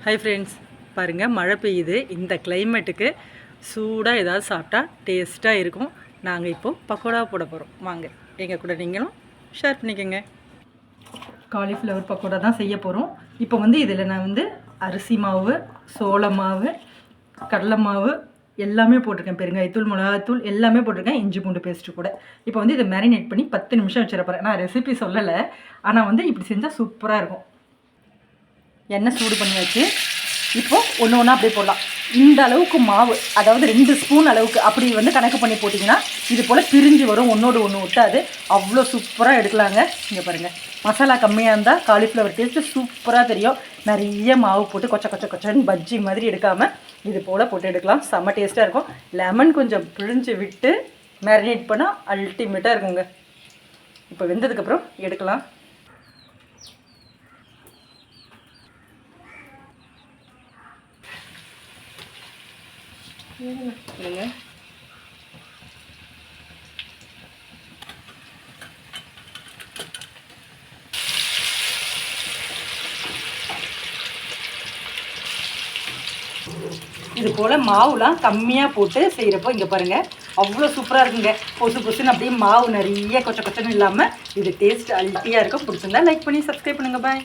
Hi friends, பாருங்கள் மழை பெய்யுது. இந்த கிளைமேட்டுக்கு சூடாக ஏதாவது சாப்பிட்டா டேஸ்ட்டாக இருக்கும். நாங்கள் இப்போது பக்கோடா போட போகிறோம். வாங்க எங்கள் கூட நீங்களும் ஷேர் பண்ணிக்கோங்க. காலிஃப்ளவர் பக்கோடா தான் செய்ய போகிறோம். இப்போ இதில் நான் அரிசி மாவு, சோள மாவு, கடலை மாவு எல்லாமே போட்டிருக்கேன். பெருங்காயத்தூள், மிளகாத்தூள் எல்லாமே போட்டிருக்கேன். இஞ்சி பூண்டு பேஸ்ட்டு கூட. இப்போ இதை மேரினேட் பண்ணி 10 நிமிஷம் வச்சிட போகிறேன். நான் ரெசிபி சொல்லலை, ஆனால் இப்படி செஞ்சால் சூப்பராக இருக்கும். எண்ணெய் சூடு பண்ணியாச்சு. இப்போது ஒன்று ஒன்றா அப்படியே போடலாம். இந்த அளவுக்கு மாவு, அதாவது 2 ஸ்பூன் அளவுக்கு அப்படி கணக்கு பண்ணி போட்டிங்கன்னா இது போல் பிரிஞ்சு வரும், ஒன்றோடு ஒன்று ஒட்டாது. அவ்வளோ சூப்பராக எடுக்கலாங்க. இங்கே பாருங்கள், மசாலா கம்மியாக இருந்தால் காலிஃப்ளவர் டேஸ்ட்டு சூப்பராக தெரியும். நிறைய மாவு போட்டு கொச்சன்னு பஜ்ஜி மாதிரி எடுக்காமல் இது போல் போட்டு எடுக்கலாம். செம்ம டேஸ்ட்டாக இருக்கும். லெமன் கொஞ்சம் பிழிஞ்சு விட்டு மேரினேட் பண்ணால் அல்டிமேட்டாக இருக்குங்க. இப்போ வெந்ததுக்கப்புறம் எடுக்கலாம். இல்லைங்க, இது போல் மாவுலாம் கம்மியாக போட்டு செய்கிறப்போ இங்கே பாருங்கள் அவ்வளோ சூப்பராக இருக்குங்க. பொசுன்னு அப்படியே மாவு நிறைய கொச்சன்னு இல்லாமல் இது டேஸ்ட் அல்ட்டியாக இருக்கும். பிடிச்சிருந்தா லைக் பண்ணி சப்ஸ்கிரைப் பண்ணுங்கள். பாய்.